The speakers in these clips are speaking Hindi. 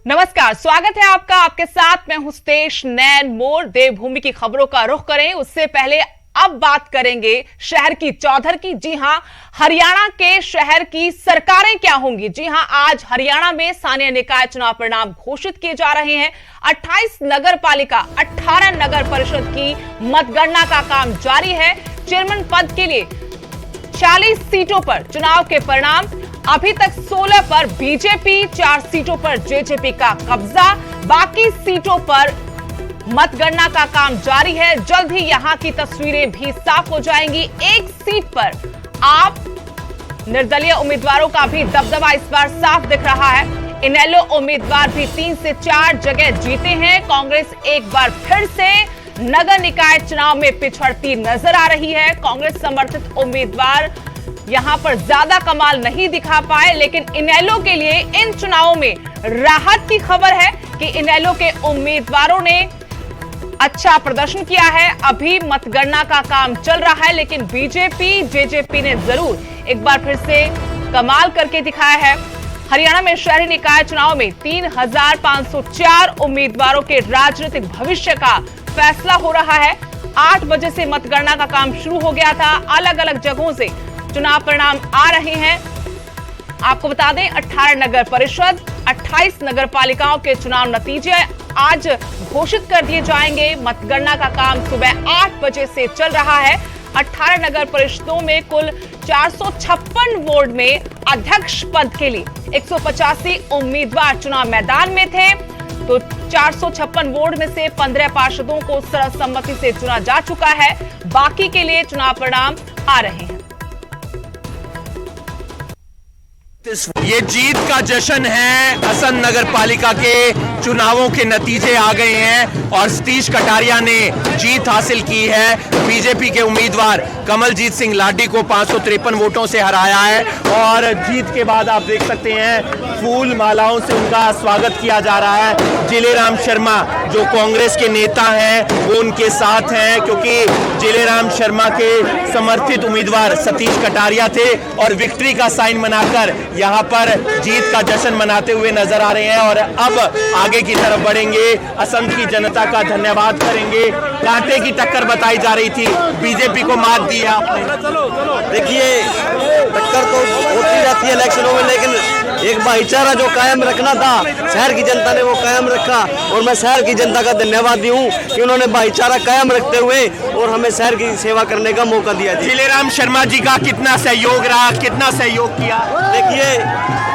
नमस्कार, स्वागत है आपका। आपके साथ मैं हूं स्तेश नैन मोर। देवभूमि की खबरों का रुख करें उससे पहले अब बात करेंगे शहर की चौधर की। जी हां, हरियाणा के शहर की सरकारें क्या होंगी। जी हां, आज हरियाणा में स्थानीय निकाय चुनाव परिणाम घोषित किए जा रहे हैं। 28 नगर पालिका, 18 नगर परिषद की मतगणना का काम जारी है। चेयरमैन पद के लिए 40 सीटों पर चुनाव के परिणाम। अभी तक 16 पर बीजेपी, 4 सीटों पर जेजेपी का कब्जा। बाकी सीटों पर मतगणना का काम जारी है। जल्द ही यहां की तस्वीरें भी साफ हो जाएंगी। एक सीट पर आप निर्दलीय उम्मीदवारों का भी दबदबा इस बार साफ दिख रहा है। इनेलो उम्मीदवार भी 3 से 4 जगह जीते हैं। कांग्रेस एक बार फिर से नगर निकाय चुनाव में पिछड़ती नजर आ रही है। कांग्रेस समर्थित उम्मीदवार यहां पर ज्यादा कमाल नहीं दिखा पाए, लेकिन इनेलो के लिए इन चुनावों में राहत की खबर है कि इनेलो के उम्मीदवारों ने अच्छा प्रदर्शन किया है। अभी मतगणना का काम चल रहा है, लेकिन बीजेपी, जेजेपी ने जरूर एक बार फिर से कमाल करके दिखाया है। हरियाणा में शहरी निकाय चुनाव में 3504 उम्मीदवारों के राजनीतिक भविष्य का फैसला हो रहा है। 8 बजे से मतगणना का काम शुरू हो गया था। अलग अलग जगहों से चुनाव परिणाम आ रहे हैं। आपको बता दें, 18 नगर परिषद, 28 नगर पालिकाओं के चुनाव नतीजे आज घोषित कर दिए जाएंगे। मतगणना का काम सुबह 8 बजे से चल रहा है। 18 नगर परिषदों में कुल 456 वार्ड में अध्यक्ष पद के लिए 185 उम्मीदवार चुनाव मैदान में थे। तो 456 वार्ड में से 15 पार्षदों को सर्वसम्मति से चुना जा चुका है। बाकी के लिए चुनाव परिणाम आ रहे हैं। ये जीत का जश्न है। असंध नगर पालिका के चुनावों के नतीजे आ गए हैं और सतीश कटारिया ने जीत हासिल की है। बीजेपी के उम्मीदवार कमलजीत सिंह लाडी को 553 वोटों से हराया है और जीत के बाद आप देख सकते हैं फूल मालाओं से उनका स्वागत किया जा रहा है। जिलेराम शर्मा जो कांग्रेस के नेता हैं वो उनके साथ हैं, क्योंकि जिलेराम शर्मा के समर्थित उम्मीदवार सतीश कटारिया थे और विक्ट्री का साइन बनाकर यहां पर जीत का जश्न मनाते हुए नजर आ रहे हैं। और अब आगे की तरफ बढ़ेंगे, असंध की जनता का धन्यवाद करेंगे। कांटे की टक्कर बताई जा रही थी, बीजेपी को मात दिया आपने। देखिए, टक्कर तो होती रहती है इलेक्शनों में, लेकिन एक भाईचारा जो कायम रखना था शहर की जनता ने वो कायम रखा और मैं शहर की जनता का धन्यवादी हूँ कि उन्होंने भाईचारा कायम रखते हुए और हमें शहर की सेवा करने का मौका दिया। जिलेराम शर्मा जी का कितना सहयोग रहा, कितना सहयोग किया। देखिए,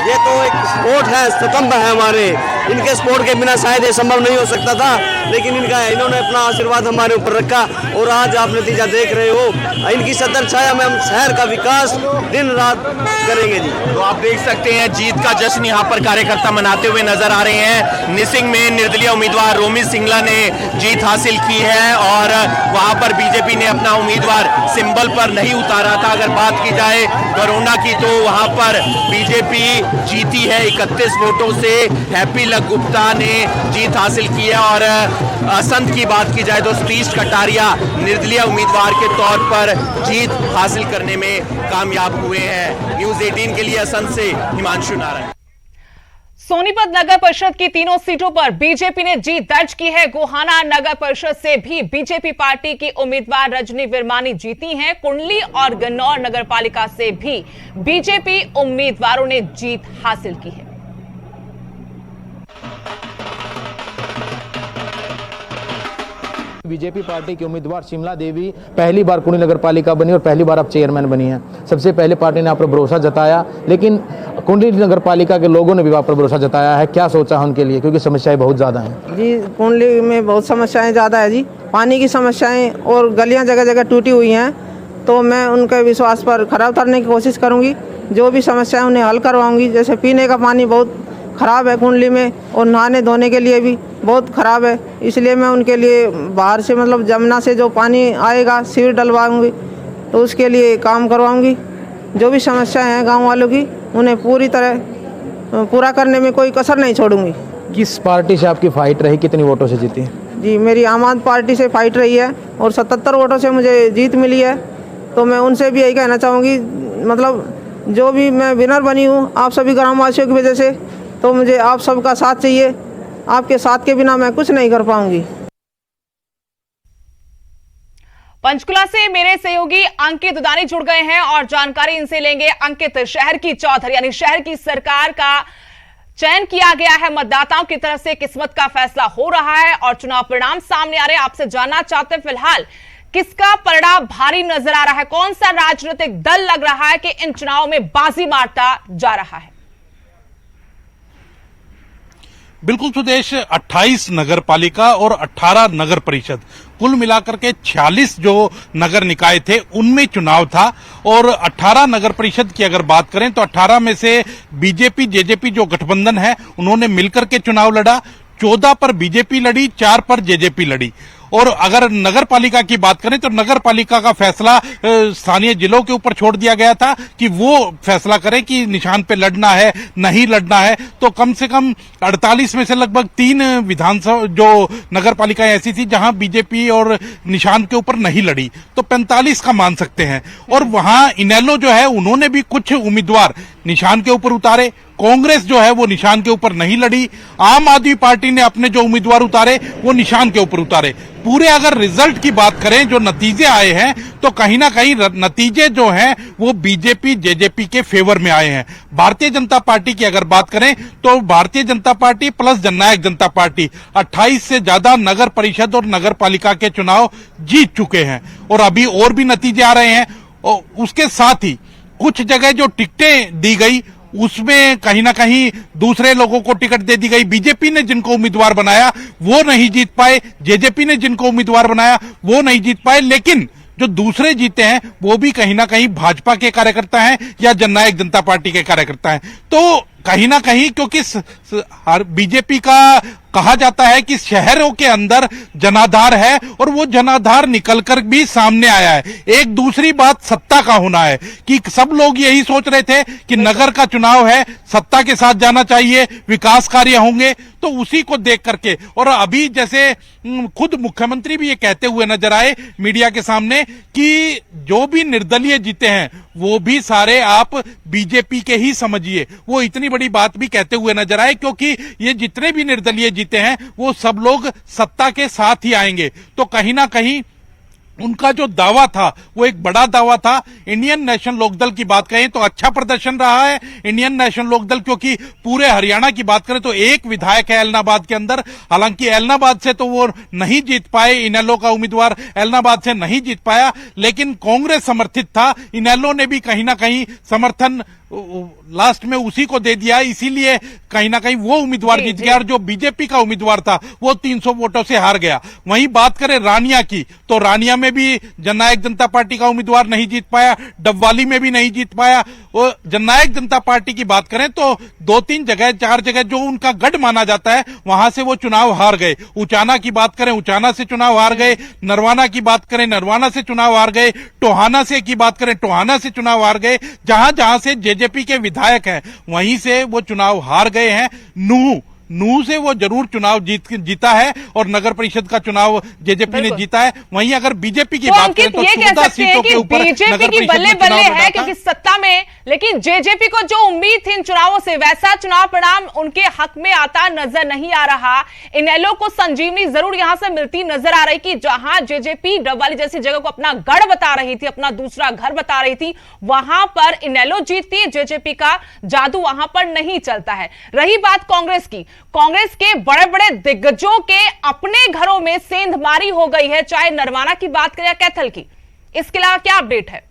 ये तो एक स्पोर्ट है, स्तंभ है हमारे। इनके सपोर्ट के बिना शायद ये संभव नहीं हो सकता था, लेकिन इन्होंने अपना आशीर्वाद हमारे ऊपर रखा और आज आप नतीजा देख रहे हो। इनकी सदर छाया में हम शहर का विकास दिन रात करेंगे जी। तो आप देख सकते हैं जीत का जश्न यहाँ पर कार्यकर्ता मनाते हुए नजर आ रहे हैं। निसिंग में निर्दलीय उम्मीदवार रोमी सिंगला ने जीत हासिल की है और वहां पर बीजेपी ने अपना उम्मीदवार सिंबल पर नहीं उतारा था। अगर बात की जाए कोरोना की तो वहां पर बीजेपी जीती है 31 वोटों से। हैप्पी लक गुप्ता ने जीत हासिल की है और असंध की बात की जाए तो सतीश कटारिया निर्दलीय उम्मीदवार के तौर पर जीत हासिल करने में कामयाब हुए हैं। न्यूज़ 18 के लिए असंध से हिमांशु नारायण। सोनीपत नगर परिषद की तीनों सीटों पर बीजेपी ने जीत दर्ज की है। गोहाना नगर परिषद से भी बीजेपी पार्टी की उम्मीदवार रजनी विरमानी जीती हैं। कुंडली और गन्नौर नगर पालिका से भी बीजेपी उम्मीदवारों ने जीत हासिल की है। बीजेपी पार्टी की उम्मीदवार शिमला देवी पहली बार कुंडली नगर पालिका बनी और पहली बार अब चेयरमैन बनी है। सबसे पहले पार्टी ने आप पर भरोसा जताया, लेकिन कुंडली नगर पालिका के लोगों ने भी आप पर भरोसा जताया है। क्या सोचा है उनके लिए, क्योंकि समस्याएं बहुत ज़्यादा हैं। जी, कुंडली में बहुत समस्याएं ज़्यादा है जी। पानी की समस्याएं और गलियां जगह जगह टूटी हुई हैं, तो मैं उनके विश्वास पर खरा उतरने की कोशिश करूँगी। जो भी समस्याएँ उन्हें हल करवाऊँगी। जैसे पीने का पानी बहुत ख़राब है कुंडली में और नहाने धोने के लिए भी बहुत ख़राब है, इसलिए मैं उनके लिए बाहर से मतलब जमुना से जो पानी आएगा सीवर डलवाऊंगी, तो उसके लिए काम करवाऊंगी। जो भी समस्याएं हैं गांव वालों की उन्हें पूरी तरह पूरा करने में कोई कसर नहीं छोड़ूंगी। किस पार्टी से आपकी फाइट रही, कितनी वोटों से जीती? जी, मेरी आम आदमी पार्टी से फाइट रही है और 77 वोटों से मुझे जीत मिली है। तो मैं उनसे भी यही कहना चाहूँगी, मतलब जो भी मैं विनर बनी हूँ आप सभी ग्रामवासियों की वजह से, तो मुझे आप सबका साथ चाहिए। आपके साथ के बिना मैं कुछ नहीं कर पाऊंगी। पंचकुला से मेरे सहयोगी अंकित उदानी जुड़ गए हैं और जानकारी इनसे लेंगे। अंकित, शहर की चौधरी यानी शहर की सरकार का चयन किया गया है, मतदाताओं की तरफ से किस्मत का फैसला हो रहा है और चुनाव परिणाम सामने आ रहे हैं। आपसे जानना चाहते हैं फिलहाल किसका परिणाम भारी नजर आ रहा है, कौन सा राजनीतिक दल लग रहा है कि इन चुनाव में बाजी मारता जा रहा है? बिल्कुल सुदेश, 28 नगर पालिका और 18 नगर परिषद, कुल मिलाकर के 46 जो नगर निकाय थे उनमें चुनाव था। और 18 नगर परिषद की अगर बात करें तो 18 में से बीजेपी जेजेपी जो गठबंधन है उन्होंने मिलकर के चुनाव लड़ा। 14 पर बीजेपी लड़ी, 4 पर जेजेपी लड़ी। और अगर नगर पालिका की बात करें तो नगर पालिका का फैसला स्थानीय जिलों के ऊपर छोड़ दिया गया था कि वो फैसला करें कि निशान पे लड़ना है नहीं लड़ना है। तो कम से कम 48 में से लगभग 3 विधानसभा जो नगर पालिकाएं ऐसी थी जहां बीजेपी और निशान के ऊपर नहीं लड़ी, तो 45 का मान सकते हैं। और वहां इनेलो जो है उन्होंने भी कुछ उम्मीदवार निशान के ऊपर उतारे। कांग्रेस जो है वो निशान के ऊपर नहीं लड़ी। आम आदमी पार्टी ने अपने जो उम्मीदवार उतारे वो निशान के ऊपर उतारे। पूरे अगर रिजल्ट की बात करें, जो नतीजे आए हैं, तो कहीं ना कहीं नतीजे जो हैं वो बीजेपी जेजेपी के फेवर में आए हैं। भारतीय जनता पार्टी की अगर बात करें तो भारतीय जनता पार्टी प्लस जननायक जनता पार्टी 28 से ज्यादा नगर परिषद और नगर पालिका के चुनाव जीत चुके हैं। और अभी और भी नतीजे आ रहे हैं। और उसके साथ ही कुछ जगह जो टिकटें दी गई उसमें कहीं ना कहीं दूसरे लोगों को टिकट दे दी गई। बीजेपी ने जिनको उम्मीदवार बनाया वो नहीं जीत पाए, जेजेपी ने जिनको उम्मीदवार बनाया वो नहीं जीत पाए। लेकिन जो दूसरे जीते हैं वो भी कहीं ना कहीं भाजपा के कार्यकर्ता हैं या जननायक जनता पार्टी के कार्यकर्ता हैं। तो कहीं ना कहीं क्योंकि बीजेपी का कहा जाता है कि शहरों के अंदर जनाधार है और वो जनाधार निकलकर भी सामने आया है। एक दूसरी बात सत्ता का होना है कि सब लोग यही सोच रहे थे कि नगर का चुनाव है, सत्ता के साथ जाना चाहिए, विकास कार्य होंगे, तो उसी को देख करके। और अभी जैसे खुद मुख्यमंत्री भी ये कहते हुए नजर आए मीडिया के सामने कि जो भी निर्दलीय जीते हैं वो भी सारे आप बीजेपी के ही समझिए। वो इतनी बड़ी बात भी कहते हुए नजर आए क्योंकि ये जितने भी निर्दलीय जीते हैं वो सब लोग सत्ता के साथ ही आएंगे। तो कहीं ना कहीं उनका जो दावा था वो एक बड़ा दावा था। इंडियन नेशनल लोकदल की बात करें तो अच्छा प्रदर्शन रहा है इंडियन नेशनल लोकदल, क्योंकि पूरे हरियाणा की बात करें तो एक विधायक है ऐलनाबाद के अंदर। हालांकि ऐलनाबाद से तो वो नहीं जीत पाए, इनेलो का उम्मीदवार ऐलनाबाद से नहीं जीत पाया, लेकिन कांग्रेस समर्थित था। इनेलो ने भी कहीं ना कहीं समर्थन लास्ट में उसी को दे दिया, इसीलिए कहीं ना कहीं वो उम्मीदवार जीत गया। और जो बीजेपी का उम्मीदवार था वो 300 वोटों से हार गया। वहीं बात करें रानिया की तो रानिया में भी जननायक जनता पार्टी का उम्मीदवार नहीं जीत पाया, डबवाली में भी नहीं जीत पाया। वो जननायक जनता पार्टी की बात करें तो 2-3 जगह 4 जगह जो उनका गढ़ माना जाता है वहां से वो चुनाव हार गए। उचाना की बात करें, उचाना से चुनाव हार गए। नरवाना की बात करें, नरवाना से चुनाव हार गए। टोहाना से की बात करें, टोहाना से चुनाव हार गए। जहां जहां से जेजेपी के विधायक हैं वहीं से वो चुनाव हार गए हैं। नूह से वो जरूर चुनाव जीता है और नगर परिषद का चुनाव जेजेपी ने जीता है। वहीं अगर बीजेपी की बात करें तो 14 सीटों के ऊपर बीजेपी की बल्ले बल्ले है क्योंकि सत्ता में, लेकिन जेजेपी को जो उम्मीद थी इन चुनावों से वैसा चुनाव परिणाम उनके हक में आता नजर नहीं आ रहा। इनेलो को संजीवनी जरूर यहां से मिलती नजर आ रही कि जहां जेजेपी डबवाली जैसी जगह को अपना गढ़ बता रही थी, अपना दूसरा घर बता रही थी, वहां पर इनेलो जीतती है, जेजेपी का जादू वहां पर नहीं चलता है। रही बात कांग्रेस की, कांग्रेस के बड़े बड़े दिग्गजों के अपने घरों में सेंधमारी हो गई है, चाहे नरवाना की बात करें या कैथल की। इसके अलावा क्या अपडेट है?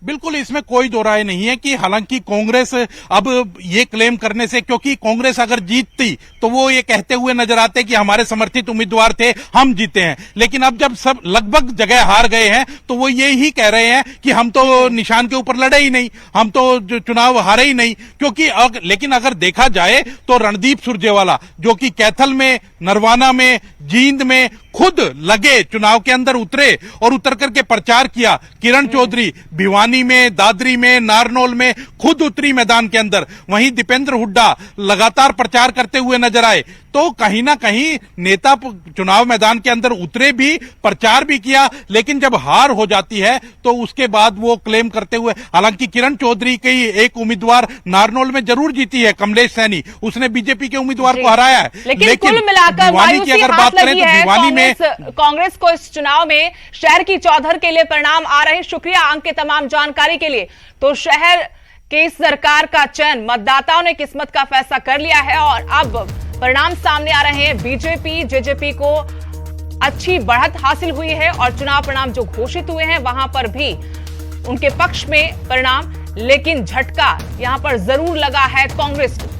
बिल्कुल इसमें कोई दो राय नहीं है कि हालांकि कांग्रेस अब ये क्लेम करने से, क्योंकि कांग्रेस अगर जीतती तो वो ये कहते हुए नजर आते कि हमारे समर्थित उम्मीदवार थे, हम जीते हैं। लेकिन अब जब सब लगभग जगह हार गए हैं तो वो ये ही कह रहे हैं कि हम तो निशान के ऊपर लड़े ही नहीं, हम तो चुनाव हारे ही नहीं। क्योंकि लेकिन अगर देखा जाए तो रणदीप सुरजेवाला जो कि कैथल में, नरवाना में, जींद में खुद लगे, चुनाव के अंदर उतरे और उतर करके प्रचार किया। किरण चौधरी भिवानी में, दादरी में, नारनौल में खुद उतरी मैदान के अंदर। वहीं दीपेंद्र हुड्डा लगातार प्रचार करते हुए नजर आए। तो कहीं ना कहीं नेता चुनाव मैदान के अंदर उतरे भी, प्रचार भी किया, लेकिन जब हार हो जाती है तो उसके बाद वो क्लेम करते हुए, हालांकि किरण चौधरी की एक उम्मीदवार नारनौल में जरूर जीती है, कमलेश सैनी, उसने बीजेपी के उम्मीदवार को हराया है। लेकिन कुल मिलाकर भिवानी की अगर बात करें तो भिवानी में कांग्रेस को इस चुनाव में शहर की चौधर के लिए परिणाम आ रहे हैं। शुक्रिया अंकित तमाम जानकारी के लिए। तो शहर की सरकार का चयन मतदाताओं ने किस्मत का फैसला कर लिया है और अब परिणाम सामने आ रहे हैं। बीजेपी जेजेपी को अच्छी बढ़त हासिल हुई है और चुनाव परिणाम जो घोषित हुए हैं वहां पर भी उनके पक्ष में परिणाम, लेकिन झटका यहां पर जरूर लगा है कांग्रेस को।